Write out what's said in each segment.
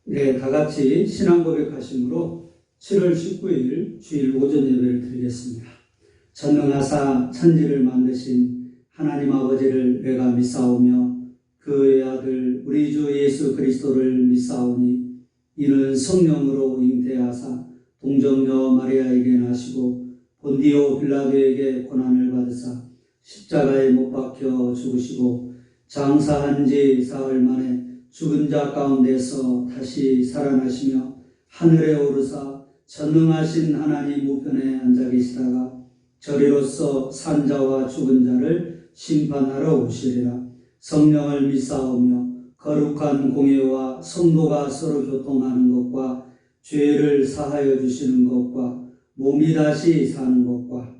네, 다 같이 신앙 고백하심으로 7월 19일 주일 오전 예배를 드리겠습니다. 전능하사 천지를 만드신 하나님 아버지를 내가 믿사오며 그의 아들 우리 주 예수 그리스도를 믿사오니 이는 성령으로 잉태하사 동정녀 마리아에게 나시고 본디오 빌라도에게 고난을 받으사 십자가에 못 박혀 죽으시고 장사한 지 사흘 만에 죽은 자 가운데서 다시 살아나시며 하늘에 오르사 전능하신 하나님 우편에 앉아 계시다가 저리로서 산 자와 죽은 자를 심판하러 오시리라. 성령을 믿사오며 거룩한 공예와 성도가 서로 교통하는 것과 죄를 사하여 주시는 것과 몸이 다시 사는 것과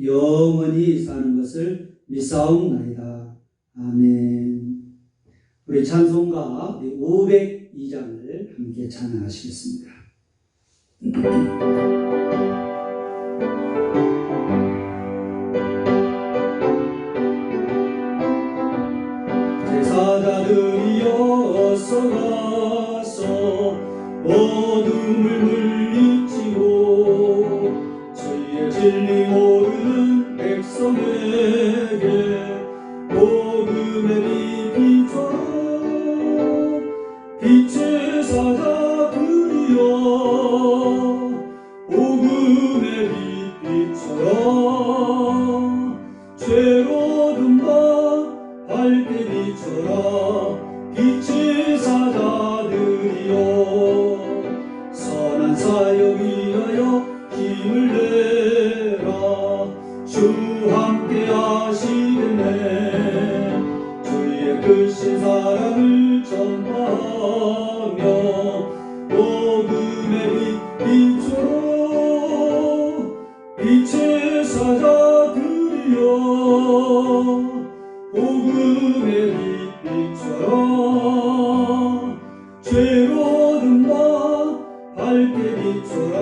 영원히 사는 것을 믿사옵나이다. 아멘. 우리 찬송가 502장을 함께 찬양하시겠습니다. 제사자들이여 서가서 어둠을 물리치고 주의 진리 모르는 백성에게 복음의 빛처럼 빛의 사자들이여 복음의 빛처럼 죄로 든 밤 밝게 비춰라. 빛의 사자들이여 선한 사역 위하여 힘을 내라. 주 함께 하시겠네. 주의 크신 사랑을 전파하며 복음의 빛처럼 빛의 사자들이여 복음의 빛처럼 죄로 든 밤 밝게 비춰라.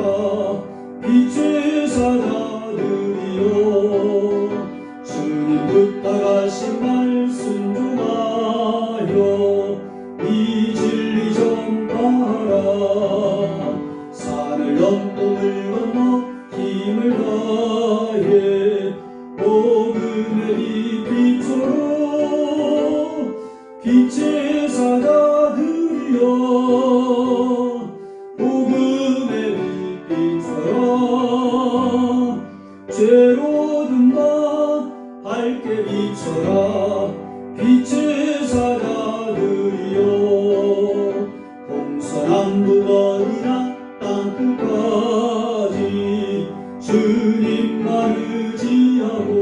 빛의 사자들이여 주님 부탁하신 말 순종하여 이 진리 전파하라. 산을 넘동을 건너 힘을 다해 복음의 빛처럼 빛의 사자들이여 복음의 빛처럼 죄로 든 밤 밝게 비춰라. 빛의 사자들이여 동서남북어디나 땅끝까지 주님만 의지하고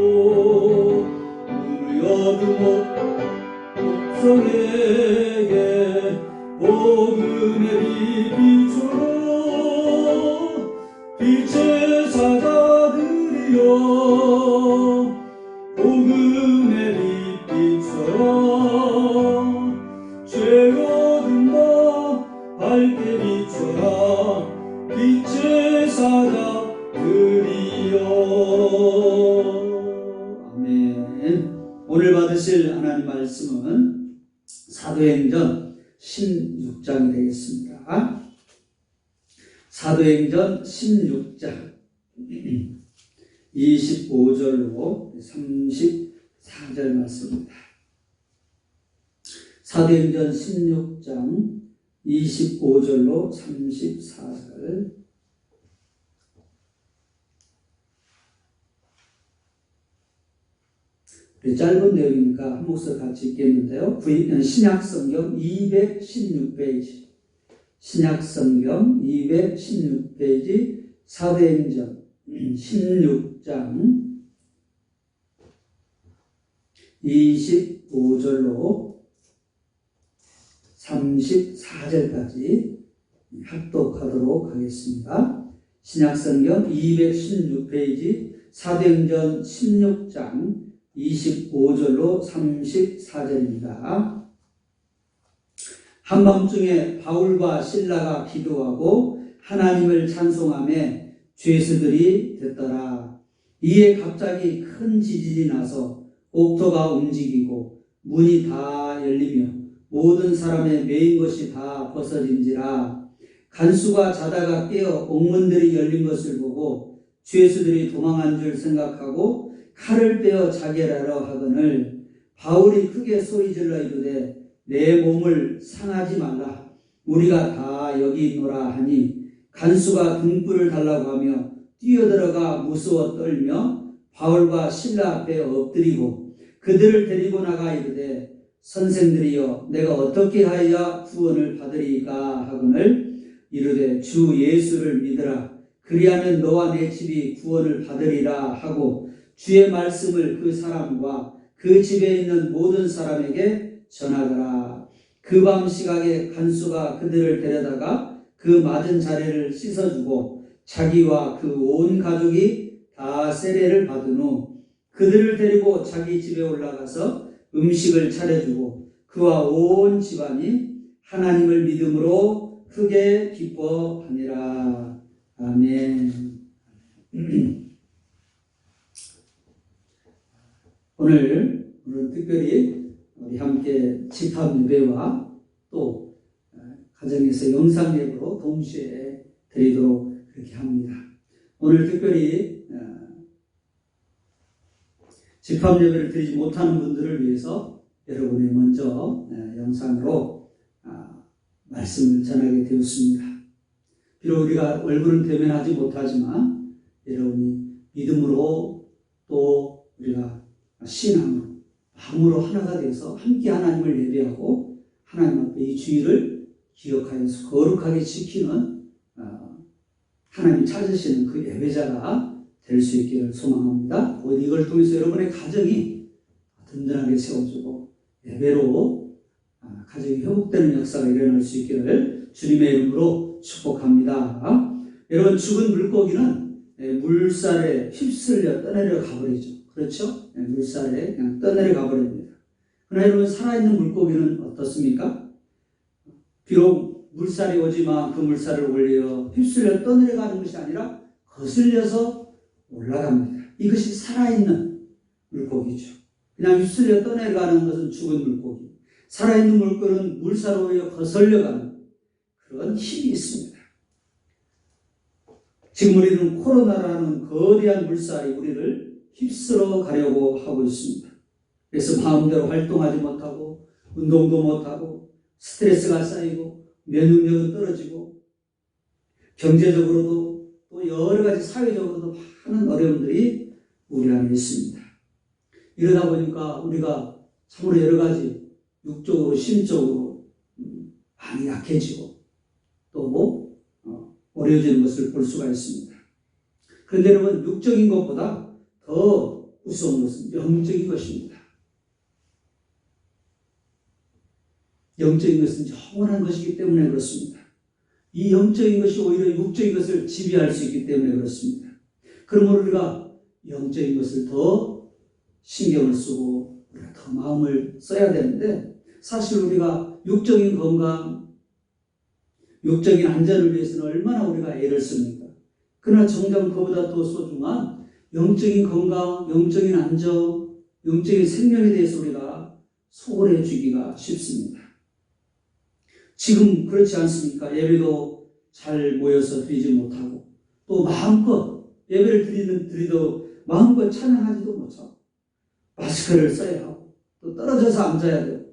눈을 어두워 백성에게 복음의 빛처럼 빛의 사자들이여 복음의 빛처럼 죄로 든 밤 밝게 비춰라. 빛의 사자들이여. 아멘. 오늘 받으실 하나님 말씀은 사도행전 16장이 되겠습니다. 사도행전 16장 25절로 34절 말씀입니다. 사도행전 16장 25절로 34절. 짧은 내용이니까 한 목소리 같이 읽겠는데요. 신약성경 216페이지, 신약성경 216페이지, 사도행전 16장 25절로 34절까지 합독하도록 하겠습니다. 신약성경 216페이지, 사도행전 16장 25절로 34절입니다. 한밤중에 바울과 실라가 기도하고 하나님을 찬송하며 죄수들이 듣더라. 이에 갑자기 큰 지진이 나서 옥토가 움직이고 문이 다 열리며 모든 사람의 매인 것이 다 벗어진지라. 간수가 자다가 깨어 옥문들이 열린 것을 보고 죄수들이 도망한 줄 생각하고 칼을 빼어 자결하려 하거늘 바울이 크게 소리질러 이르되 내 몸을 상하지 말라. 우리가 다 여기 있노라 하니 간수가 등불을 달라고 하며 뛰어들어가 무서워 떨며 바울과 실라 앞에 엎드리고 그들을 데리고 나가 이르되 선생들이여 내가 어떻게 하여야 구원을 받으리까 하거늘 이르되 주 예수를 믿으라. 그리하면 너와 내 집이 구원을 받으리라 하고 주의 말씀을 그 사람과 그 집에 있는 모든 사람에게 전하더라. 그 밤 시각에 간수가 그들을 데려다가 그 맞은 자리를 씻어주고 자기와 그 온 가족이 다 세례를 받은 후 그들을 데리고 자기 집에 올라가서 음식을 차려주고 그와 온 집안이 하나님을 믿음으로 크게 기뻐하니라. 아멘. 오늘은 특별히 우리 함께 집합 예배와 또 가정에서 영상 예배로 동시에 드리도록 그렇게 합니다. 오늘 특별히 집합 예배를 드리지 못하는 분들을 위해서 여러분이 먼저 영상으로 말씀을 전하게 되었습니다. 비록 우리가 얼굴은 대면하지 못하지만 여러분이 믿음으로 또 우리가 신앙으로 마음으로 하나가 되어서 함께 하나님을 예배하고 하나님 앞에 이 주일을 기억하여서 거룩하게 지키는 하나님 찾으시는 그 예배자가 될 수 있기를 소망합니다. 이걸 통해서 여러분의 가정이 든든하게 세워주고 예배로 가정이 회복되는 역사가 일어날 수 있기를 주님의 이름으로 축복합니다. 여러분, 죽은 물고기는 물살에 휩쓸려 떠내려 가버리죠. 그렇죠? 물살에 그냥 떠내려 가버립니다. 그러나 여러분, 살아있는 물고기는 어떻습니까? 비록 물살이 오지만 그 물살을 올려 휩쓸려 떠내려가는 것이 아니라 거슬려서 올라갑니다. 이것이 살아있는 물고기죠. 그냥 휩쓸려 떠내려가는 것은 죽은 물고기. 살아있는 물고기는 물살 오려 거슬려가는 그런 힘이 있습니다. 지금 우리는 코로나라는 거대한 물살이 우리를 휩쓸어 가려고 하고 있습니다. 그래서 마음대로 활동하지 못하고 운동도 못하고 스트레스가 쌓이고 면역력은 떨어지고 경제적으로도 또 여러 가지 사회적으로도 많은 어려움들이 우리 안에 있습니다. 이러다 보니까 우리가 참으로 여러 가지 육적으로 심적으로 많이 약해지고 또 어려워지는 것을 볼 수가 있습니다. 그런데 여러분, 육적인 것보다 더 무서운 것은 영적인 것입니다. 영적인 것은 영원한 것이기 때문에 그렇습니다. 이 영적인 것이 오히려 육적인 것을 지배할 수 있기 때문에 그렇습니다. 그러므로 우리가 영적인 것을 더 신경을 쓰고 우리가 더 마음을 써야 되는데, 사실 우리가 육적인 건강, 육적인 안전을 위해서는 얼마나 우리가 애를 씁니까? 그러나 정작 그보다 더 소중한 영적인 건강, 영적인 안전, 영적인 생명에 대해서 우리가 소홀해 주기가 쉽습니다. 지금 그렇지 않습니까? 예배도 잘 모여서 드리지 못하고 또 마음껏 예배를 드리도 마음껏 찬양하지도 못하고 마스크를 써야 하고 또 떨어져서 앉아야 되고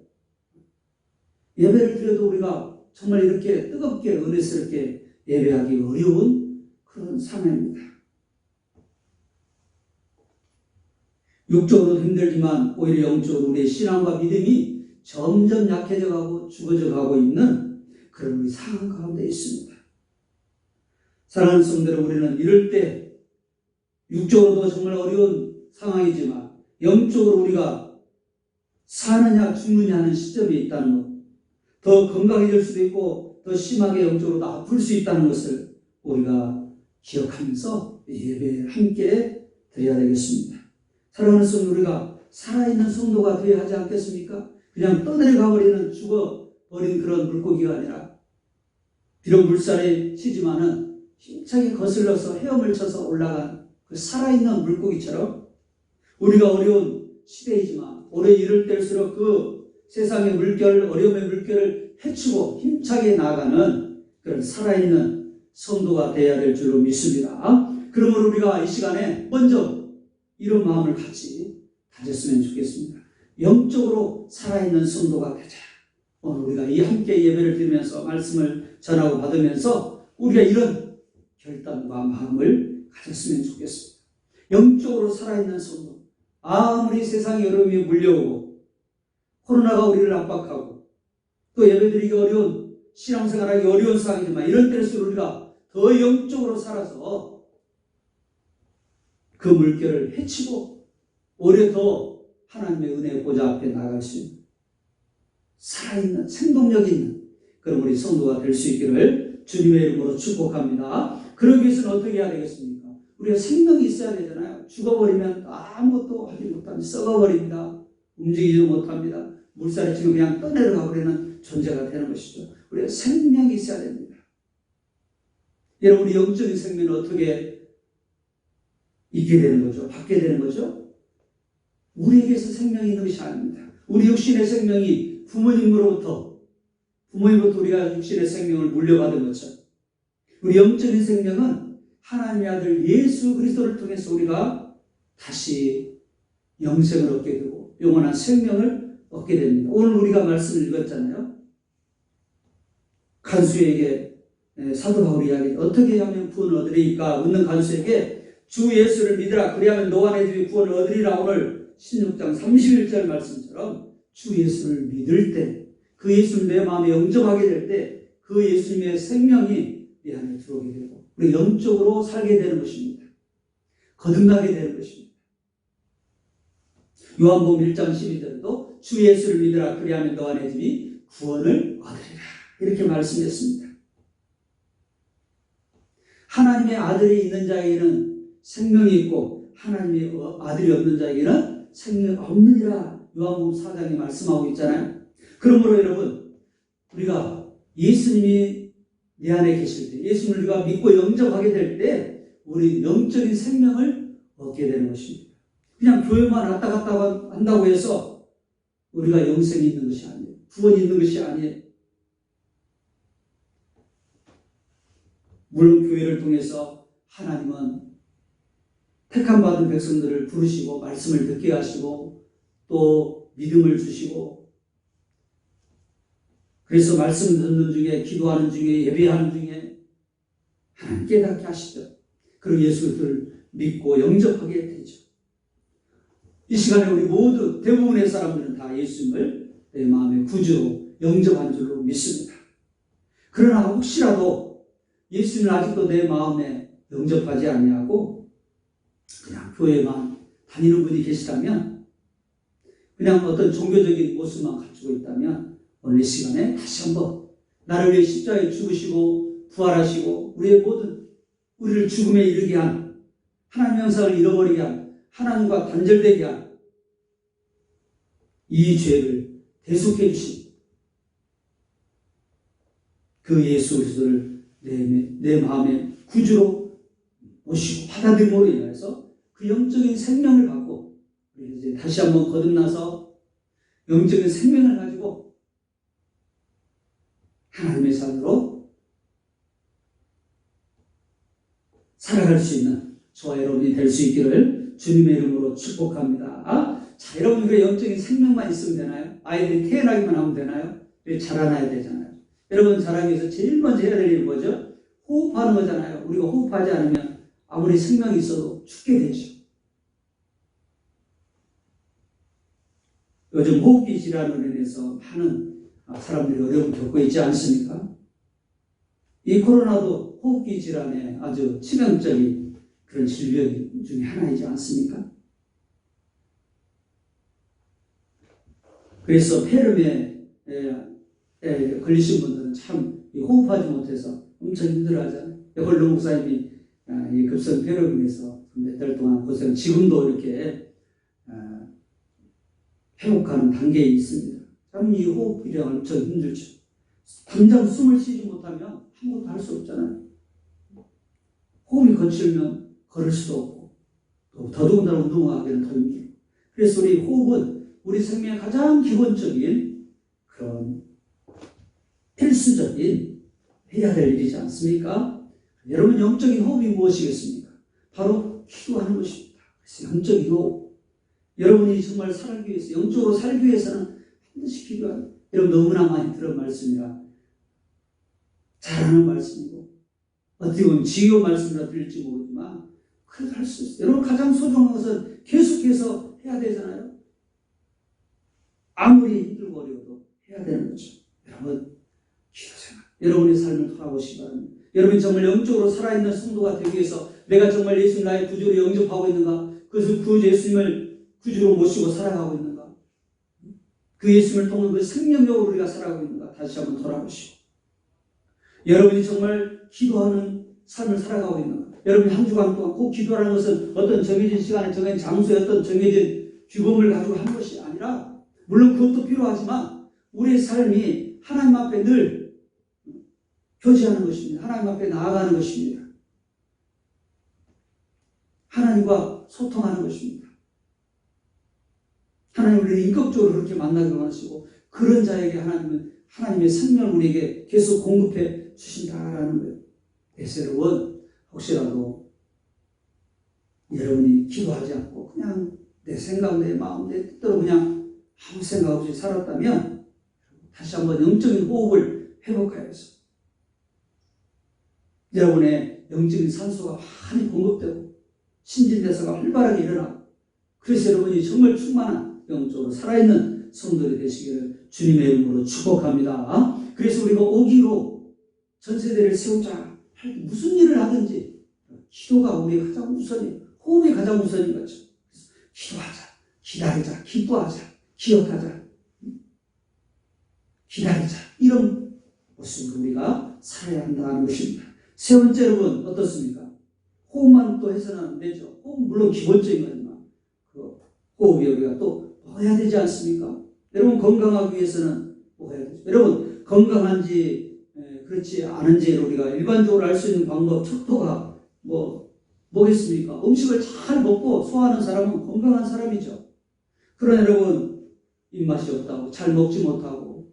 예배를 드려도 우리가 정말 이렇게 뜨겁게 은혜스럽게 예배하기 어려운 그런 상황입니다. 육적으로도 힘들지만 오히려 영적으로 우리의 신앙과 믿음이 점점 약해져 가고 죽어져 가고 있는 그런 상황 가운데 있습니다. 사랑하는 성도들, 우리는 이럴 때 육적으로도 정말 어려운 상황이지만 영적으로 우리가 사느냐 죽느냐 하는 시점이 있다는 것, 더 건강해질 수도 있고 더 심하게 영적으로 아플 수 있다는 것을 우리가 기억하면서 예배에 함께 드려야 되겠습니다. 사랑하는 성도, 우리가 살아있는 성도가 되어야 하지 않겠습니까? 그냥 떠내려가버리는 죽어버린 그런 물고기가 아니라 비록 물살에 치지만은 힘차게 거슬러서 헤엄을 쳐서 올라간 그 살아있는 물고기처럼 우리가 어려운 시대이지만 오래 이를 때일수록 그 세상의 물결, 어려움의 물결을 헤치고 힘차게 나아가는 그런 살아있는 성도가 되어야 될 줄로 믿습니다. 그러므로 우리가 이 시간에 먼저 이런 마음을 같이 가졌으면 좋겠습니다. 영적으로 살아있는 성도가 되자. 오늘 우리가 이 함께 예배를 드리면서 말씀을 전하고 받으면서 우리가 이런 결단과 마음을 가졌으면 좋겠습니다. 영적으로 살아있는 성도. 아무리 세상의 어려움이 물려오고 코로나가 우리를 압박하고 또 예배드리기 어려운 신앙생활하기 어려운 상황이지만 이런 때일수록 우리가 더 영적으로 살아서 그 물결을 헤치고 오히려 더 하나님의 은혜의 보좌 앞에 나갈 수 있는 살아있는 생동력 있는 그런 우리 성도가 될 수 있기를 주님의 이름으로 축복합니다. 그러기 위해서는 어떻게 해야 되겠습니까? 우리가 생명이 있어야 되잖아요. 죽어버리면 아무것도 하지 못합니다. 썩어버립니다. 움직이지도 못합니다. 물살이 지금 그냥 떠내려가 버리는 존재가 되는 것이죠. 우리가 생명이 있어야 됩니다. 여러분, 우리 영적인 생명은 어떻게 있게 되는 거죠? 받게 되는 거죠? 우리에게서 생명이 있는 것이 아닙니다. 우리 육신의 생명이 부모님으로부터 우리가 육신의 생명을 물려받은 것처럼 우리 영적인 생명은 하나님의 아들 예수 그리스도를 통해서 우리가 다시 영생을 얻게 되고 영원한 생명을 얻게 됩니다. 오늘 우리가 말씀을 읽었잖아요. 간수에게 사도 바울이 이야기 어떻게 하면 구원을 얻으리까 묻는 간수에게 주 예수를 믿으라 그리하면 너와 내 집이 구원을 얻으리라. 오늘 16장 31절 말씀처럼 주 예수를 믿을 때 그 예수를 내 마음에 영접하게 될 때 그 예수님의 생명이 내 안에 들어오게 되고 우리 영적으로 살게 되는 것입니다. 거듭나게 되는 것입니다. 요한복음 1장 12절에도 주 예수를 믿으라 그리하면 너와 내 집이 구원을 얻으리라 이렇게 말씀했습니다. 하나님의 아들이 있는 자에게는 생명이 있고 하나님의 아들이 없는 자에게는 생명이 없느니라 요한복음 4장에 말씀하고 있잖아요. 그러므로 여러분 우리가 예수님이 내 안에 계실 때 예수님을 우리가 믿고 영접하게 될 때 우리 영적인 생명을 얻게 되는 것입니다. 그냥 교회만 왔다 갔다 한다고 해서 우리가 영생이 있는 것이 아니에요. 구원이 있는 것이 아니에요. 물론 교회를 통해서 하나님은 택함 받은 백성들을 부르시고 말씀을 듣게 하시고 또 믿음을 주시고 그래서 말씀 듣는 중에 기도하는 중에 예배하는 중에 하나님 깨닫게 하시죠. 그리고 예수를 믿고 영접하게 되죠. 이 시간에 우리 모두 대부분의 사람들은 다 예수님을 내 마음의 구주로 영접한 줄로 믿습니다. 그러나 혹시라도 예수님을 아직도 내 마음에 영접하지 아니하고 그냥 교회만 다니는 분이 계시다면 그냥 어떤 종교적인 모습만 갖추고 있다면 오늘 이 시간에 다시 한번 나를 위해 십자가에 죽으시고 부활하시고 우리를 죽음에 이르게 한 하나님 형상을 잃어버리게 한 하나님과 단절되게 한 이 죄를 대속해 주신 그 예수 그리스도를 내 마음의 구주로 모시고 받아들임으로 인해서 그 영적인 생명을 받고 이제 다시 한번 거듭나서 영적인 생명을 가지고 하나님의 산으로 살아갈 수 있는 저와 여러분이 될 수 있기를 주님의 이름으로 축복합니다. 자, 여러분 우리가 영적인 생명만 있으면 되나요? 아이들이 태어나기만 하면 되나요? 자라나야 되잖아요. 여러분 자라기 위해서 제일 먼저 해야 될 일이 뭐죠? 호흡하는 거잖아요. 우리가 호흡하지 않으면 아무리 생명이 있어도 죽게 되죠. 요즘 호흡기 질환으로 인해서 많은 사람들이 어려움을 겪고 있지 않습니까? 이 코로나도 호흡기 질환의 아주 치명적인 그런 질병 중에 하나이지 않습니까? 그래서 폐렴에 걸리신 분들은 참 호흡하지 못해서 엄청 힘들어하잖아요. 홀로 목사님이 이 급성 폐렴으로 인해서 몇 달 동안 고생, 지금도 이렇게 회복하는 단계에 있습니다. 참 이 호흡이랑 엄청 힘들죠. 당장 숨을 쉬지 못하면 아무것도 할 수 없잖아요. 호흡이 거칠면 걸을 수도 없고 또 더더군다나 운동하기는 더 힘들고 그래서 우리 호흡은 우리 생명의 가장 기본적인 그런 필수적인 해야 될 일이지 않습니까? 여러분, 영적인 호흡이 무엇이겠습니까? 바로 기도하는 것입니다. 그래서 영적인 호흡. 여러분이 정말 살기 위해서, 영적으로 살기 위해서는 반드시 기도하는, 여러분 너무나 많이 들은 말씀이라 잘하는 말씀이고, 어떻게 보면 지효 말씀이라 들릴지 모르지만 그래도 할 수 있어요. 여러분, 가장 소중한 것은 계속해서 해야 되잖아요. 아무리 힘들고 어려워도 해야 되는 거죠. 여러분, 기도생활, 여러분의 삶을 돌아보시기 바랍니다. 여러분이 정말 영적으로 살아있는 성도가 되기 위해서 내가 정말 예수님 나의 구주로 영접하고 있는가? 그것을 그 예수님을 구주로 모시고 살아가고 있는가? 그 예수님을 통한 그 생명력으로 우리가 살아가고 있는가? 다시 한번 돌아보시고, 여러분이 정말 기도하는 삶을 살아가고 있는가? 여러분이 한 주간 동안 꼭 기도하는 것은 어떤 정해진 시간에 정해진 장소에 어떤 정해진 규범을 가지고 한 것이 아니라, 물론 그것도 필요하지만 우리의 삶이 하나님 앞에 늘 교제하는 것입니다. 하나님 앞에 나아가는 것입니다. 하나님과 소통하는 것입니다. 하나님 우리를 인격적으로 그렇게 만나기 원하시고, 그런 자에게 하나님은 하나님의 생명을 우리에게 계속 공급해 주신다라는 거예요. 그래서 여러분, 혹시라도 여러분이 기도하지 않고 그냥 내 생각, 내 마음, 내 뜻대로 그냥 아무 생각 없이 살았다면 다시 한번 영적인 호흡을 회복하여서 여러분의 영적인 산소가 많이 공급되고 신진대사가 활발하게 일어나고, 그래서 여러분이 정말 충만한 영적으로 살아있는 성도들이 되시기를 주님의 이름으로 축복합니다. 그래서 우리가 오기로 전세대를 세우자 할 때 무슨 일을 하든지 기도가 우리의 가장 우선이에요. 호흡이 가장 우선인 거죠. 그래서 기도하자, 기다리자, 기도하자, 기억하자, 기다리자, 이런 모습으로 우리가 살아야 한다는 것입니다. 세 번째, 여러분 어떻습니까? 호흡만 또 해서는 안 되죠. 호흡은 물론 기본적인 거지만 그 호흡이 우리가 또 먹어야 되지 않습니까? 여러분, 건강하기 위해서는 먹어야 되죠. 여러분, 건강한지 그렇지 않은지 우리가 일반적으로 알 수 있는 방법, 척도가 뭐겠습니까? 음식을 잘 먹고 소화하는 사람은 건강한 사람이죠. 그러나 여러분, 입맛이 없다고 잘 먹지 못하고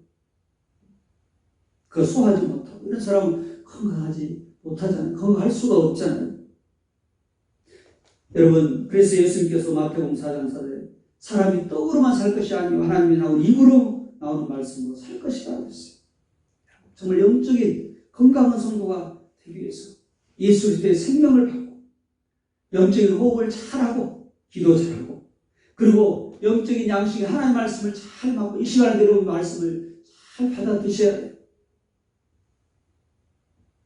그 소화하지 못하고 이런 사람은 건강하지 못하잖아요. 건강할 수가 없잖아요. 여러분, 그래서 예수님께서 마태복음 4장 4절에 사람이 떡으로만 살 것이 아니고 하나님이 나온 입으로 나오는 말씀으로 살 것이라고 했어요. 정말 영적인 건강한 성도가 되기 위해서 예수 그리스도의 생명을 받고 영적인 호흡을 잘하고 기도 잘하고, 그리고 영적인 양식의 하나님의 말씀을 잘 받고 이 시간에 내려온 말씀을 잘 받아 드셔야 돼요.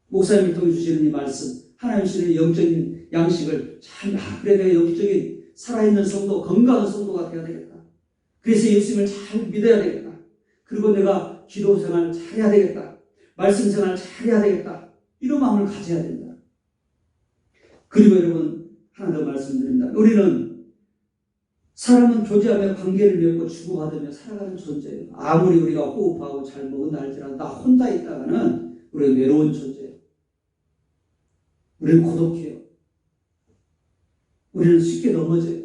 목사님이 통해 주시는 이 말씀, 하나님 주시는 영적인 양식을 잘 그래 내가 영적인 살아있는 성도, 건강한 성도가 되어야 되겠다. 그래서 예수님을 잘 믿어야 되겠다. 그리고 내가 기도 생활을 잘해야 되겠다. 말씀 생활을 잘해야 되겠다. 이런 마음을 가져야 된다. 그리고 여러분, 하나 더 말씀드립니다. 우리는 사람은 교제하며 관계를 맺고 주고받으며 살아가는 존재예요. 아무리 우리가 호흡하고 잘 먹은다 할지라도 나 혼자 있다가는 우리는 외로운 존재예요. 우리는 고독해요. 우리는 쉽게 넘어져요.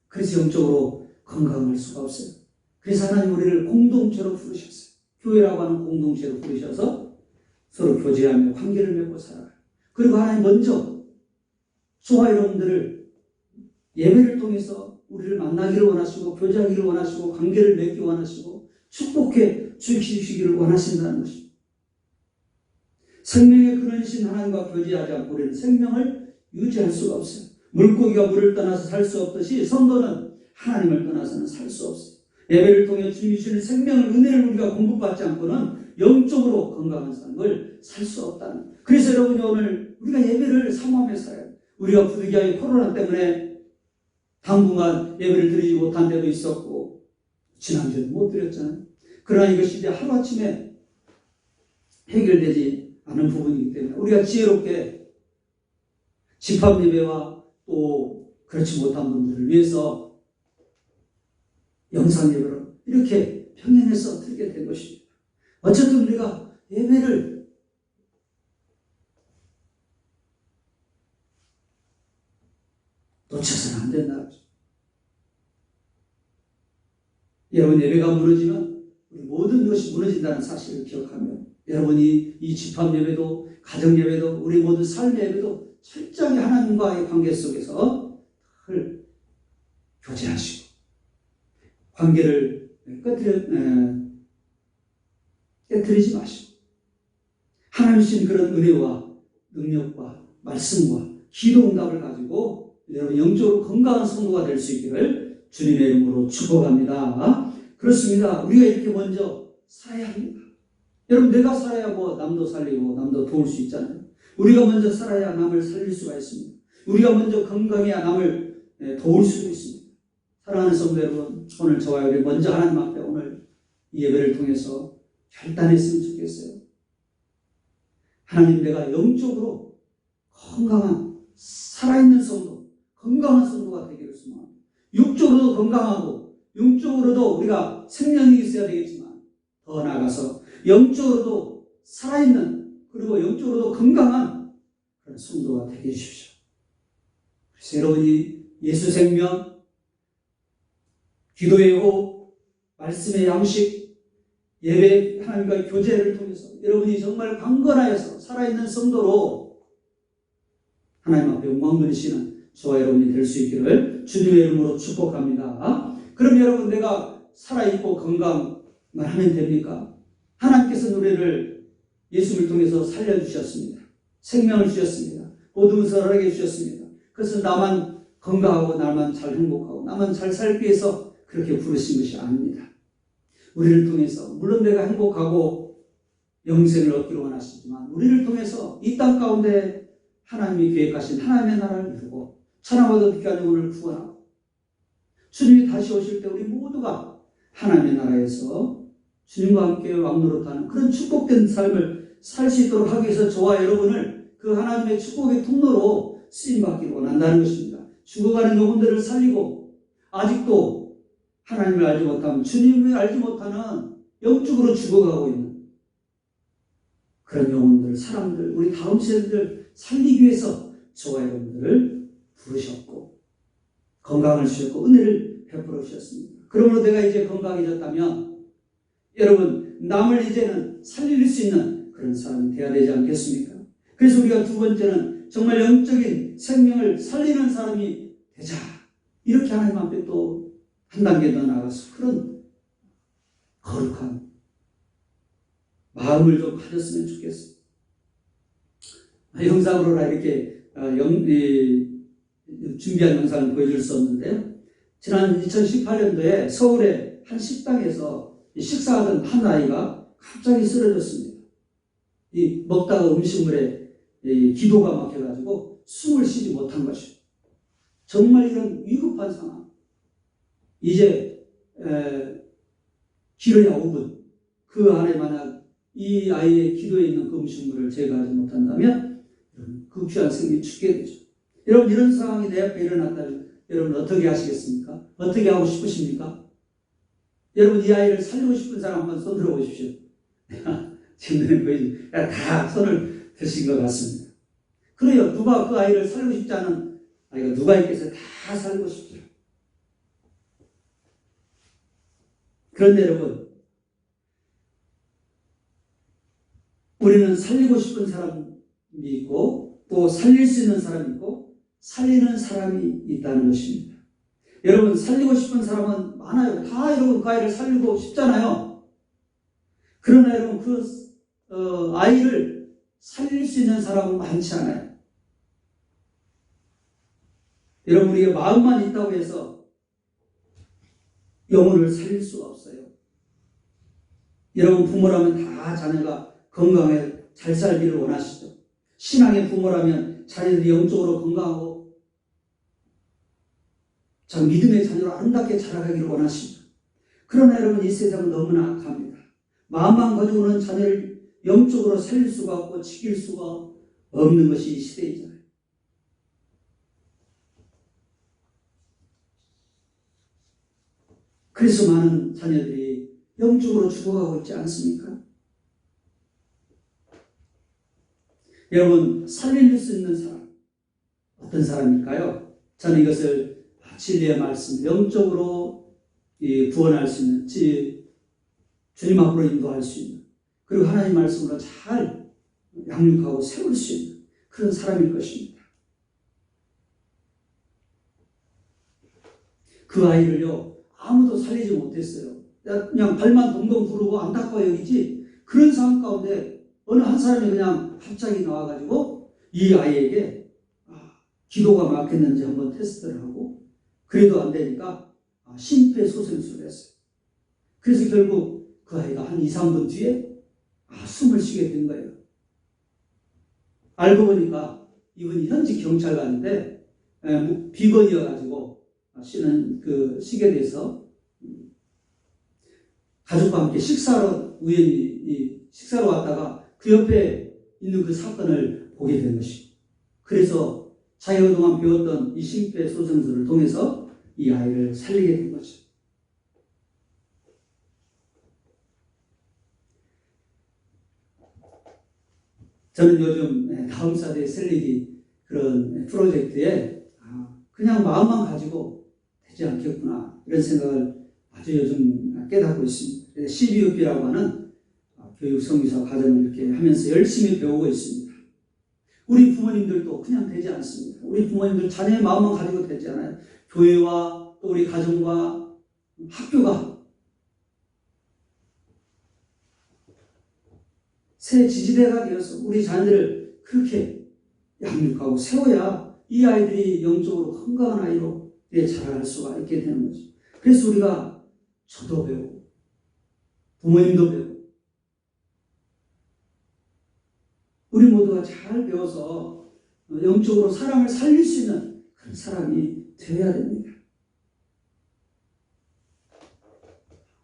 그래서 영적으로 건강할 수가 없어요. 그래서 하나님 우리를 공동체로 부르셨어요. 교회라고 하는 공동체로 부르셔서 서로 교제하며 관계를 맺고 살아가요. 그리고 하나님 먼저 저와 여러분들을 예배를 통해서 우리를 만나기를 원하시고 교제하기를 원하시고 관계를 맺기 원하시고 축복해 주시기를 원하신다는 것입니다. 생명의 근원이신 하나님과 교제하지 않고 우리는 생명을 유지할 수가 없어요. 물고기가 물을 떠나서 살 수 없듯이 성도는 하나님을 떠나서는 살 수 없어요. 예배를 통해 주님이 주시는 생명을, 은혜를 우리가 공급받지 않고는 영적으로 건강한 삶을 살 수 없다는. 그래서 여러분이 오늘 우리가 예배를 사모하며 살아요. 우리가 부득이하게 코로나 때문에 당분간 예배를 드리지 못한 데도 있었고 지난주에도 못 드렸잖아요. 그러나 이것이 이제 하루아침에 해결되지 않은 부분이기 때문에 우리가 지혜롭게 집합 예배와 또 그렇지 못한 분들을 위해서 영상 예배로 이렇게 병행해서 드리게 된 것입니다. 어쨌든 우리가 예배를 놓쳐서는 안 된다. 여러분, 예배가 무너지면 우리 모든 것이 무너진다는 사실을 기억하며 여러분이 이 집합 예배도 가정 예배도 우리 모든 삶의 예배도 철저히 하나님과의 관계 속에서 늘 교제하시고 관계를 깨뜨리지 마시고 하나님 주신 그런 은혜와 능력과 말씀과 기도 응답을 가지고 여러분 영적으로 건강한 성도가 될 수 있기를 주님의 이름으로 축복합니다. 그렇습니다. 우리가 이렇게 먼저 살아야 합니다. 여러분 내가 살아야 뭐 남도 살리고 남도 도울 수 있잖아요. 우리가 먼저 살아야 남을 살릴 수가 있습니다. 우리가 먼저 건강해야 남을 도울 수도 있습니다. 사랑하는 성도 여러분, 오늘 저와 여러분이 먼저 하나님 앞에 오늘 이 예배를 통해서 결단했으면 좋겠어요. 하나님, 내가 영적으로 건강한 살아있는 성도, 건강한 성도가 되기를 소망합니다. 육적으로도 건강하고 영적으로도 우리가 생명이 있어야 되겠지만 더 나아가서 영적으로도 살아있는 그리고 영적으로도 건강한 그런 성도가 되게 해주십시오. 그래서 여러분이 예수 생명, 기도의 호흡, 말씀의 양식, 예배 하나님과의 교제를 통해서 여러분이 정말 강건하여서 살아있는 성도로 하나님 앞에 영광 돌리시는 저와 여러분이 될 수 있기를 주님의 이름으로 축복합니다. 그럼 여러분 내가 살아있고 건강만 하면 됩니까? 하나님께서 우리를 예수를 통해서 살려주셨습니다. 생명을 주셨습니다. 모든 것을 허락해 주셨습니다. 그래서 나만 건강하고 나만 잘 행복하고 나만 잘 살기 위해서 그렇게 부르신 것이 아닙니다. 우리를 통해서 물론 내가 행복하고 영생을 얻기로 원하시지만 우리를 통해서 이 땅 가운데 하나님이 계획하신 하나님의 나라를 이루고 천하와 빛까지 오늘 구원하고 주님이 다시 오실 때 우리 모두가 하나님의 나라에서 주님과 함께 왕노릇하는 그런 축복된 삶을 살 수 있도록 하기 위해서 저와 여러분을 그 하나님의 축복의 통로로 쓰임받기를 원한다는 것입니다. 죽어가는 영혼들을 살리고 아직도 하나님을 알지 못하면 주님을 알지 못하는 영적으로 죽어가고 있는 그런 영혼들, 사람들, 우리 다음 세대들 살리기 위해서 저와 여러분들을 부르셨고 건강을 주셨고 은혜를 베풀어 주셨습니다. 그러므로 내가 이제 건강해졌다면 여러분 남을 이제는 살릴 수 있는 그런 사람이 되어야 되지 않겠습니까? 그래서 우리가 두 번째는 정말 영적인 생명을 살리는 사람이 되자. 이렇게 하나님 앞에 또 한 단계 더 나가서 그런 거룩한 마음을 좀 가졌으면 좋겠어요. 영상으로나 이렇게 준비한 영상을 보여줄 수 없는데요. 지난 2018년도에 서울의 한 식당에서 식사하던 한 아이가 갑자기 쓰러졌습니다. 이 먹다가 음식물에 기도가 막혀가지고 숨을 쉬지 못한 것이죠. 정말 이런 위급한 상황. 이제 길어야 5분. 그 안에 만약 이 아이의 기도에 있는 그 음식물을 제거하지 못한다면 그 귀한 생명이 죽게 되죠. 여러분 이런 상황이 내 앞에 일어났다면 여러분 어떻게 하시겠습니까? 어떻게 하고 싶으십니까? 여러분 이 아이를 살리고 싶은 사람 한번 손 들어보십시오. 지금 눈에 보이지? 다 손을 드신 것 같습니다. 그래요. 누가 그 아이를 살리고 싶지 않은 아이가 누가 있겠어요? 다 살리고 싶죠. 그런데 여러분 우리는 살리고 싶은 사람이 있고 또 살릴 수 있는 사람이 있고 살리는 사람이 있다는 것입니다. 여러분 살리고 싶은 사람은 많아요. 다 여러분 그 아이를 살리고 싶잖아요. 그러나 여러분 그 아이를 살릴 수 있는 사람은 많지 않아요. 여러분 우리의 마음만 있다고 해서 영혼을 살릴 수가 없어요. 여러분 부모라면 다 자녀가 건강해 잘 살기를 원하시죠. 신앙의 부모라면 자녀들이 영적으로 건강하고 참 믿음의 자녀로 아름답게 자라가기를 원하십니다. 그러나 여러분 이 세상은 너무나 악합니다. 마음만 가지고는 자녀를 영적으로 살릴 수가 없고 지킬 수가 없는 것이 이 시대이잖아요. 그래서 많은 자녀들이 영적으로 죽어가고 있지 않습니까? 여러분 살릴 수 있는 사람 어떤 사람일까요? 저는 이것을 진리의 말씀 영적으로 구원할 수 있는 주님 앞으로 인도할 수 있는, 그리고 하나님 말씀으로 잘 양육하고 세울 수 있는 그런 사람일 것입니다. 그 아이를요, 아무도 살리지 못했어요. 그냥 발만 동동 구르고 안타까워 여기지, 그런 상황 가운데 어느 한 사람이 그냥 갑자기 나와가지고 이 아이에게 기도가 막혔는지 한번 테스트를 하고, 그래도 안 되니까 심폐소생술을 했어요. 그래서 결국 그 아이가 한 2, 3분 뒤에 숨을 쉬게 된 거예요. 알고 보니까 이분이 현직 경찰관인데 비건이어가지고 쉬게 돼서 가족과 함께 우연히 식사로 왔다가 그 옆에 있는 그 사건을 보게 된 것이고, 그래서 자기가 그동안 배웠던 이 심폐소생술을 통해서 이 아이를 살리게 된 거죠. 저는 요즘 다음 세대 살리기 그런 프로젝트에 그냥 마음만 가지고 되지 않겠구나, 이런 생각을 아주 요즘 깨닫고 있습니다. CBUP라고 하는 교육성교사 과정을 이렇게 하면서 열심히 배우고 있습니다. 우리 부모님들도 그냥 되지 않습니다. 우리 부모님들 자녀의 마음만 가지고 되지 않아요. 교회와 또 우리 가정과 학교가 새 지지대가 되어서 우리 자녀들을 그렇게 양육하고 세워야 이 아이들이 영적으로 건강한 아이로 자라날 수가 있게 되는 거죠. 그래서 우리가 저도 배우고 부모님도 배우고 우리 모두가 잘 배워서 영적으로 사람을 살릴 수 있는 그런 사람이 되어야 됩니다.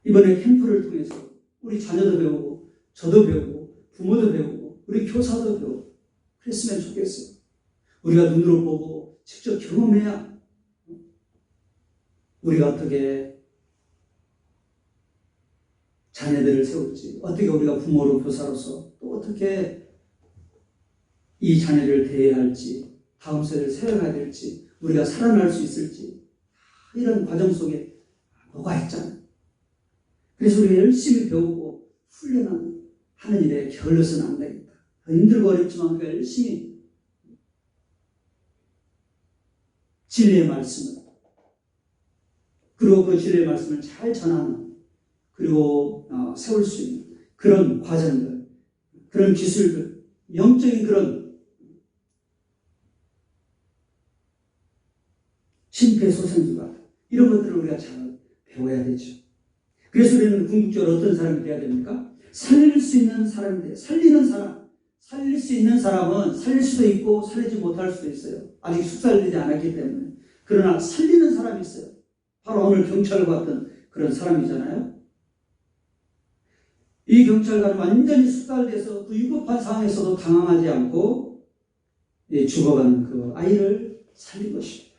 이번에 캠프를 통해서 우리 자녀도 배우고 저도 배우고 부모도 배우고 우리 교사도 배우고 그랬으면 좋겠어요. 우리가 눈으로 보고 직접 경험해야 우리가 어떻게 자녀들을 세울지, 어떻게 우리가 부모로 교사로서 또 어떻게 이 자녀를 대해야 할지, 다음 세대를 세워가야 될지, 우리가 살아날 수 있을지, 이런 과정 속에 뭐가 있잖아요. 그래서 우리가 열심히 배우고 훈련하는 일에 게을러서는 안 되겠다. 힘들고 어렵지만 우리가 열심히 진리의 말씀을, 그리고 그 진리의 말씀을 잘 전하는, 그리고 세울 수 있는 그런 과정들, 그런 기술들, 영적인 그런 심폐소생술과 이런 것들을 우리가 잘 배워야 되죠. 그래서 우리는 궁극적으로 어떤 사람이 되어야 됩니까? 살릴 수 있는 사람이 돼요. 살리는 사람. 살릴 수 있는 사람은 살릴 수도 있고 살리지 못할 수도 있어요. 아직 숙살되지 않았기 때문에. 그러나 살리는 사람이 있어요. 바로 오늘 경찰과 같은 그런 사람이잖아요. 이 경찰관은 완전히 숙달돼서 그 위급한 상황에서도 당황하지 않고 죽어가는 그 아이를 살린 것입니다.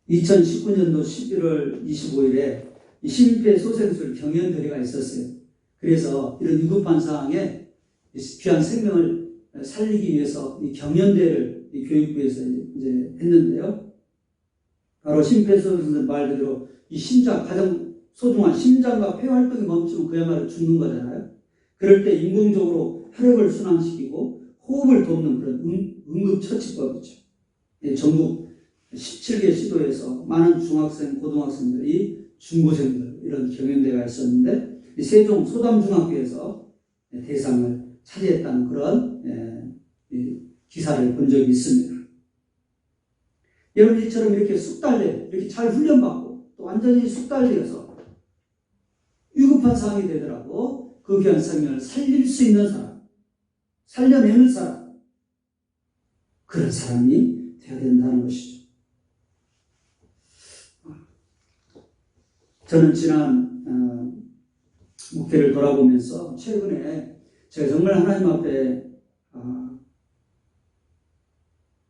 2019년도 11월 25일에 심폐소생술 경연대회가 있었어요. 그래서 이런 위급한 상황에 귀한 생명을 살리기 위해서 이 경연대회를 이 교육부에서 이제 했는데요. 바로 심폐소생술 말 그대로 이 심장, 가장 소중한 심장과 폐 활동이 멈추면 그야말로 죽는 거잖아요. 그럴 때 인공적으로 혈액을 순환시키고 호흡을 돕는 그런 응급처치법이죠. 전국 17개 시도에서 많은 중학생, 고등학생들이 중고생들 이런 경연대회가 있었는데 세종 소담중학교에서 대상을 차지했다는 그런 기사를 본 적이 있습니다. 여러분 이처럼 이렇게 이렇게 잘 훈련받고 또 완전히 숙달되어서 위급한 상황이 되더라도 그 귀한 생명을 살릴 수 있는 사람, 살려내는 사람, 그런 사람이 되어야 된다는 것이죠. 저는 지난 목회를 돌아보면서 최근에 제가 정말 하나님 앞에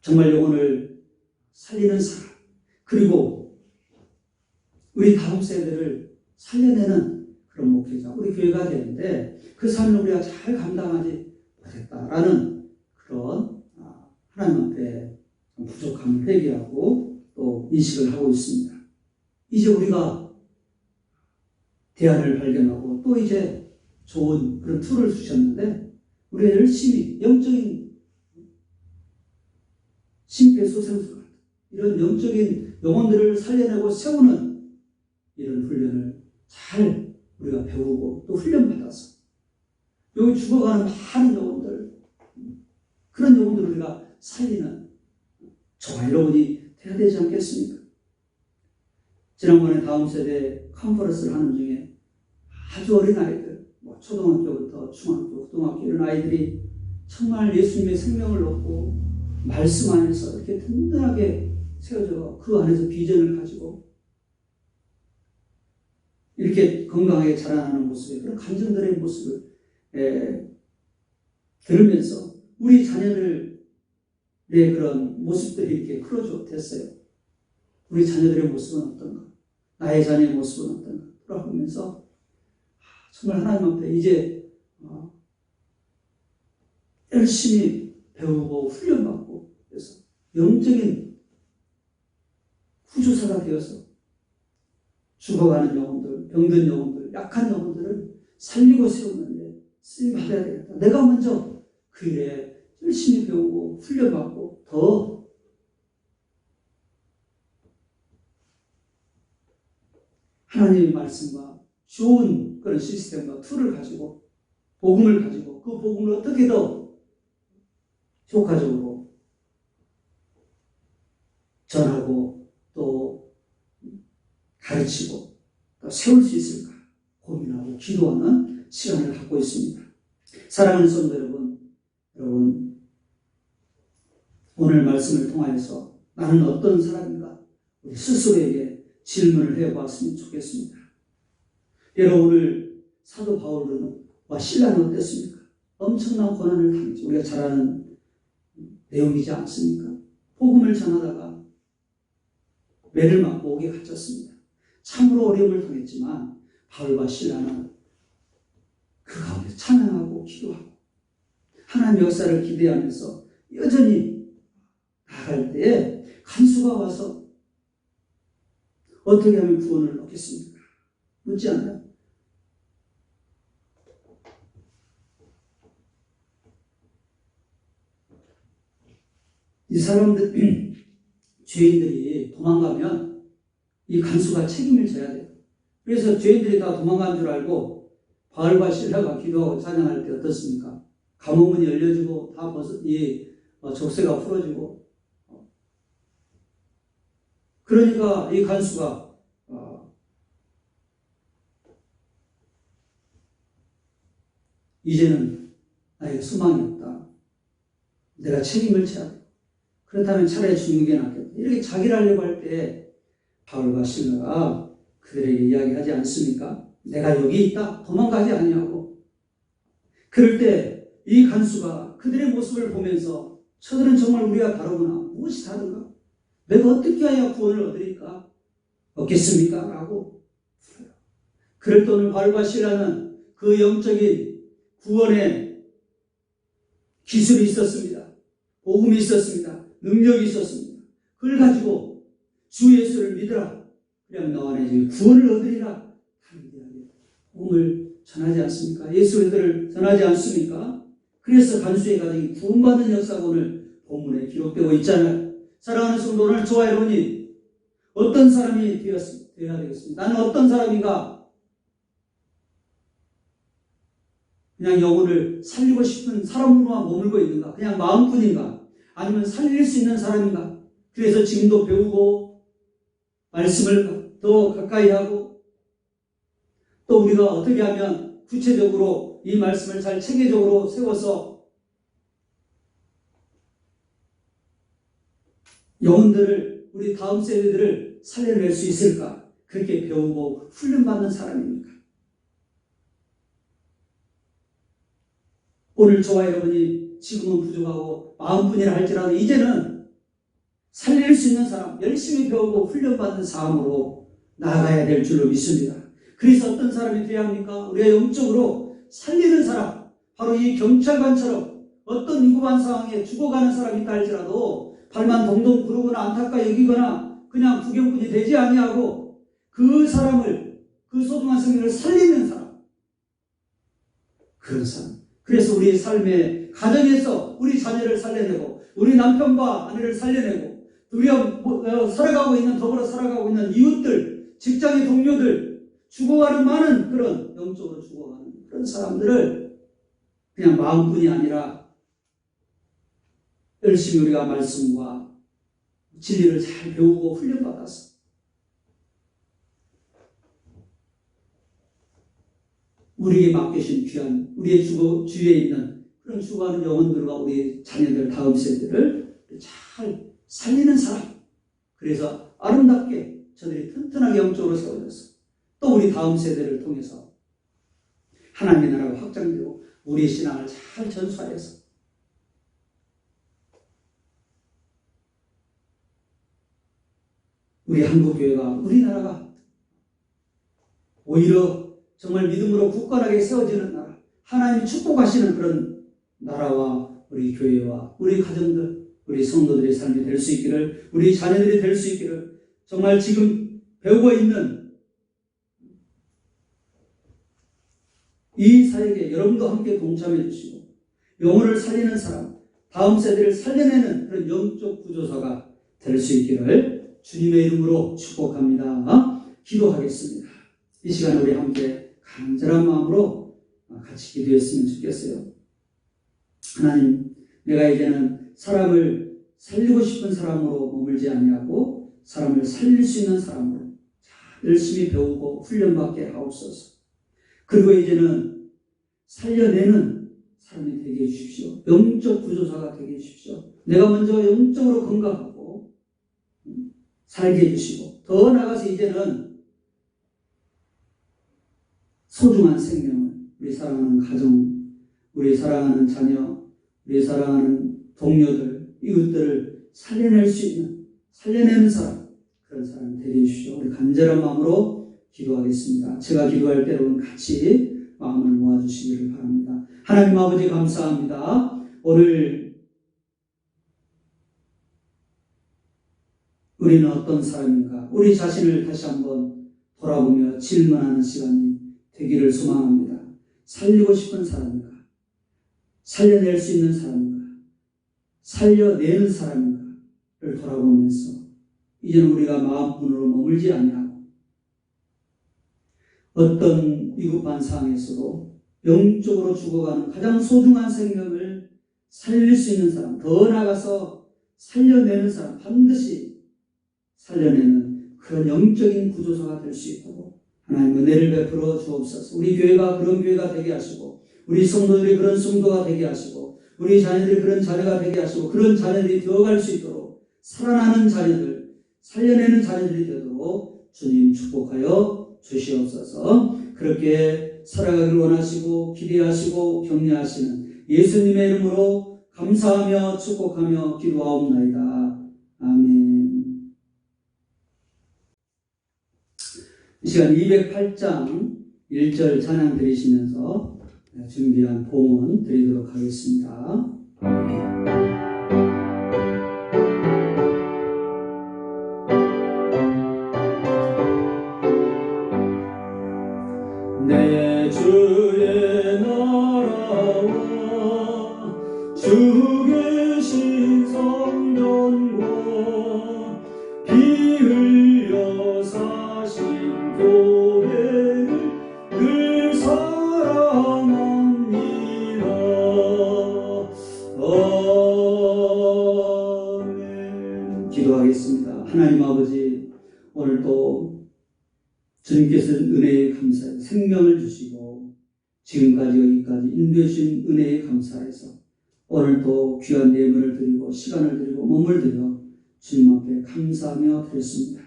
정말 영혼을 살리는 사람, 그리고 우리 다음 세대를 살려내는 그런 목회자, 우리 교회가 되는데 그 삶을 우리가 잘 감당하지 못했다라는 그런 하나님 앞에 부족함을 회개하고 또 인식을 하고 있습니다. 이제 우리가 대안을 발견하고 또 이제 좋은 그런 툴을 주셨는데 우리가 열심히 영적인 심폐소생술 이런 영적인 영혼들을 살려내고 세우는 이런 훈련을 잘 우리가 배우고 또 훈련받아서 여기 죽어가는 많은 영혼들 그런 영혼들을 우리가 살리는 저와 여러분이 돼야 되지 않겠습니까? 지난번에 다음 세대 컨퍼런스를 하는 중에 아주 어린 아이들 초등학교부터 중학교, 고등학교 이런 아이들이 정말 예수님의 생명을 얻고 말씀 안에서 이렇게 든든하게 세워져 그 안에서 비전을 가지고 이렇게 건강하게 자라나는 모습에 그런 간증들의 모습을 들으면서 우리 자녀들의 그런 모습들이 이렇게 클로즈업됐어요. 우리 자녀들의 모습은 어떤가? 나의 자녀의 모습은 어떤가? 돌아보면서 정말 하나님 앞에 이제 열심히 배우고 훈련받고 그래서 영적인 구조사가 되어서 죽어가는 영혼들, 병든 영혼들, 약한 영혼들을 살리고 세우는 데 쓰임받아야 되겠다. 내가 먼저 그 일에 열심히 배우고 훈련받고 더 하나님의 말씀과 좋은 그런 시스템과 툴을 가지고 복음을 가지고 그 복음을 어떻게 더 효과적으로 전하고 또 가르치고 또 세울 수 있을까 고민하고 기도하는 시간을 갖고 있습니다. 사랑하는 성도 여러분 오늘 말씀을 통하여서 나는 어떤 사람인가 우리 스스로에게 질문을 해보았으면 좋겠습니다. 여러분 오늘 사도 바울과 실라는 어땠습니까? 엄청난 고난을 당했죠. 우리가 잘 아는 내용이지 않습니까? 복음을 전하다가 매를 맞고 옥에 갇혔습니다. 참으로 어려움을 당했지만 바울과 실라는 그 가운데 찬양하고 기도하고 하나님 역사를 기대하면서 여전히 나아갈 때에 간수가 와서 어떻게 하면 구원을 얻겠습니까? 묻지 않나요? 이 사람들, 죄인들이 도망가면 이 간수가 책임을 져야 돼요. 그래서 죄인들이 다 도망간 줄 알고 바울과 실라가 기도하고 찬양할 때 어떻습니까? 감옥문이 열려지고 다 족쇄가 풀어지고 그러니까 이 간수가 이제는 나에게 소망이 없다. 내가 책임을 져야 돼. 그렇다면 차라리 죽는 게 낫겠다. 이렇게 자기를 하려고 할 때 바울과 실라가 그들에게 이야기하지 않습니까? 내가 여기 있다. 도망가지 않냐고. 그럴 때 이 간수가 그들의 모습을 보면서 저들은 정말 우리가 다르구나. 무엇이 다른가? 내가 어떻게 해야 구원을 얻으리까? 얻겠습니까? 라고 물어요. 그럴 때 오늘 바울과 실라는 그 영적인 구원의 기술이 있었습니다. 복음이 있었습니다. 능력이 있었습니다. 그걸 가지고 주 예수를 믿으라. 그냥 너 안에 구원을 얻으리라. 복음을 전하지 않습니까? 예수를 전하지 않습니까? 그래서 간수의 가정이 구원받는 역사가 오늘 본문에 기록되고 있잖아요. 사랑하는 성도 오늘 저와 여러분이 어떤 사람이 되어야 되겠습니까? 나는 어떤 사람인가? 그냥 영혼을 살리고 싶은 사람으로만 머물고 있는가? 그냥 마음뿐인가? 아니면 살릴 수 있는 사람인가? 그래서 지금도 배우고 말씀을 더 가까이 하고 또 우리가 어떻게 하면 구체적으로 이 말씀을 잘 체계적으로 세워서 영혼들을 우리 다음 세대들을 살려낼 수 있을까? 그렇게 배우고 훈련받는 사람입니까? 오늘 저와 여러분이 지금은 부족하고 마음뿐이라 할지라도 이제는 살릴 수 있는 사람, 열심히 배우고 훈련받는 삶으로 나아가야 될 줄로 믿습니다. 그래서 어떤 사람이 되어야 합니까? 우리가 영적으로 살리는 사람, 바로 이 경찰관처럼 어떤 위급한 상황에 죽어가는 사람이 있다 할지라도 발만 동동 구르거나 안타까 여기거나 그냥 구경꾼이 되지 아니하고 그 사람을 그 소중한 생명을 살리는 사람. 그런 사람. 그래서 우리의 삶의 가정에서 우리 자녀를 살려내고 우리 남편과 아내를 살려내고 우리가 더불어 살아가고 있는 이웃들, 직장의 동료들, 죽어가는 많은 그런 영적으로 죽어가는 그런 사람들을 그냥 마음뿐이 아니라 열심히 우리가 말씀과 진리를 잘 배우고 훈련받아서 우리에게 맡기신 귀한 우리의 주위에 있는 그런 죽어가는 영혼들과 우리 자녀들, 다음 세대를 잘 살리는 사람. 그래서 아름답게 저들이 튼튼하게 영적으로 세워져서 또 우리 다음 세대를 통해서 하나님의 나라가 확장되고 우리의 신앙을 잘 전수하여서 우리 한국교회가 우리나라가 오히려 정말 믿음으로 굳건하게 세워지는 나라, 하나님이 축복하시는 그런 나라와 우리 교회와 우리 가정들, 우리 성도들의 삶이 될 수 있기를, 우리 자녀들이 될 수 있기를, 정말 지금 배우고 있는 이 사역에 여러분도 함께 동참해 주시고 영혼을 살리는 사람, 다음 세대를 살려내는 그런 영적 구조사가 될 수 있기를 주님의 이름으로 축복합니다. 기도하겠습니다. 이 시간에 우리 함께 간절한 마음으로 같이 기도했으면 좋겠어요. 하나님, 내가 이제는 사람을 살리고 싶은 사람으로 머물지 아니하고 사람을 살릴 수 있는 사람으로 열심히 배우고 훈련받게 하옵소서. 그리고 이제는 살려내는 사람이 되게 해주십시오. 영적 구조사가 되게 해주십시오. 내가 먼저 영적으로 건강하고 살게 해주시고, 더 나아가서 이제는 소중한 생명을, 우리 사랑하는 가정, 우리 사랑하는 자녀, 우리 사랑하는 동료들, 이웃들을 살려낼 수 있는, 살려내는 사람, 그런 사람이 되게 해주십시오. 우리 간절한 마음으로 기도하겠습니다. 제가 기도할 때로는 같이 마음을 모아주시기를 바랍니다. 하나님 아버지 감사합니다. 오늘 우리는 어떤 사람인가? 우리 자신을 다시 한번 돌아보며 질문하는 시간이 되기를 소망합니다. 살리고 싶은 사람인가? 살려낼 수 있는 사람인가? 살려내는 사람인가를 돌아보면서 이제는 우리가 마음뿐으로 머물지 아니하고 어떤 위급한 상황에서도 영적으로 죽어가는 가장 소중한 생명을 살릴 수 있는 사람, 더 나아가서 살려내는 사람, 반드시 살려내는 그런 영적인 구조사가 될 수 있도록 하나님 은혜를 베풀어 주옵소서. 우리 교회가 그런 교회가 되게 하시고, 우리 성도들이 그런 성도가 되게 하시고, 우리 자녀들이 그런 자녀가 되게 하시고, 그런 자녀들이 되어갈 수 있도록 살아나는 자녀들, 살려내는 자녀들이 되도록 주님 축복하여 주시옵소서. 그렇게 살아가기를 원하시고 기대하시고 격려하시는 예수님의 이름으로 감사하며 축복하며 기도하옵나이다. 아멘. 이 시간 208장 1절 찬양 드리시면서 준비한 봉헌 드리도록 하겠습니다. 내 주의 나라와 주 계신 성전과 피 흘려 사신 교회를 늘 사랑합니다. 아멘. 기도하겠습니다. 하나님 아버지, 오늘도 주님께서 은혜에 감사해서 생명을 주시고 지금까지 여기까지 인도해 주신 은혜에 감사해서 오늘도 귀한 예물을 드리고 시간을 드리고 몸을 드려 주님 앞에 감사하며 드렸습니다.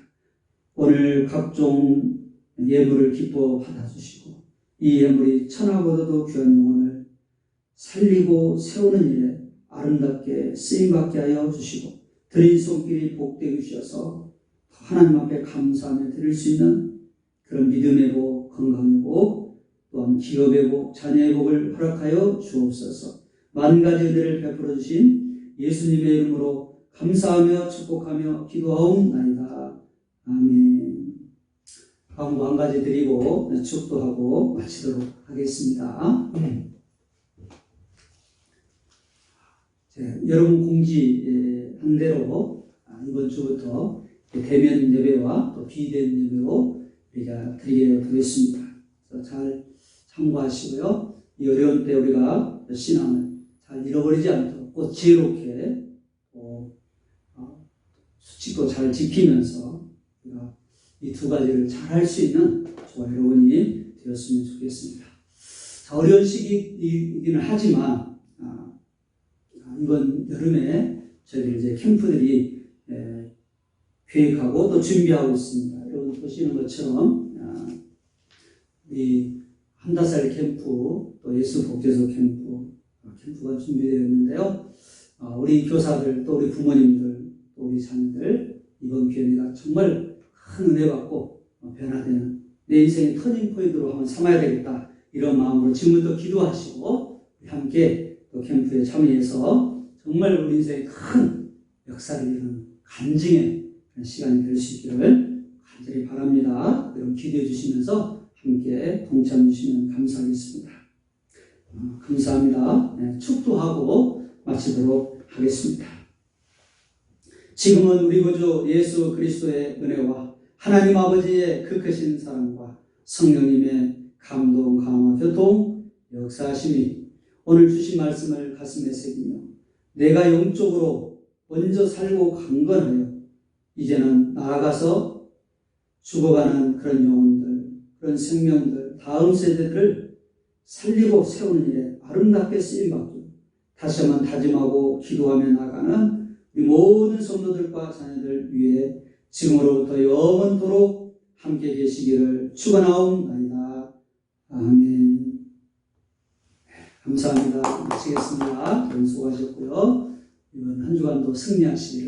오늘 각종 예물을 기뻐 받아주시고 이 예물이 천하보다도 귀한 영혼을 살리고 세우는 일에 아름답게 쓰임받게 하여 주시고 드린 손길이 복되게 주셔서 하나님 앞에 감사하며 드릴 수 있는 그런 믿음의 복, 건강의 복, 또한 기업의 복, 자녀의 복을 허락하여 주옵소서. 만 가지 은혜를 베풀어 주신 예수님의 이름으로 감사하며 축복하며 기도하옵나이다. 아멘. 광고 한 가지 드리고 축도하고 마치도록 하겠습니다. 여러분 공지한 대로 이번 주부터 대면 예배와 또 비대면 예배로 우리가 드리게 되겠습니다. 잘 참고하시고요. 이 어려운 때 우리가 신앙을 잘 잃어버리지 않도록 꼭 지혜롭게 수칙도 잘 지키면서 우리가 이 두 가지를 잘 할 수 있는 저와 여러분이 되었으면 좋겠습니다. 어려운 시기이기는 하지만 이번 여름에 저희들 이제 캠프들이 계획하고 또 준비하고 있습니다. 여러분 보시는 것처럼 이 한다살 캠프, 또 예수 복제소 캠프가 준비되어 있는데요. 우리 교사들, 또 우리 부모님들, 또 우리 자녀들 이번 기회가 정말 큰 은혜 받고 변화되는 내 인생의 터닝 포인트로 한번 삼아야 되겠다, 이런 마음으로 지금부터 기도하시고 함께 또 캠프에 참여해서 정말 우리 인생에 큰 역사를 이루는 간증의 시간이 될 수 있기를 간절히 바랍니다. 여러분 기도해 주시면서 함께 동참해 주시면 감사하겠습니다. 감사합니다. 축도하고 마치도록 하겠습니다. 지금은 우리 구주 예수 그리스도의 은혜와 하나님 아버지의 그 크신 사랑과 성령님의 감동, 강화, 교통, 역사하심이 오늘 주신 말씀을 가슴에 새기며 내가 영적으로 먼저 살고 강건하여 이제는 나아가서 죽어가는 그런 영혼들, 그런 생명들, 다음 세대들을 살리고 세우는 일에 아름답게 쓰임받고 다시 한번 다짐하고 기도하며 나가는 우리 모든 성도들과 자녀들 위해 지금으로부터 영원토록 함께 계시기를 축원하옵나이다. 아멘. 감사합니다. 마치겠습니다. 수고하셨고요. 이번 한 주간도 승리하시기를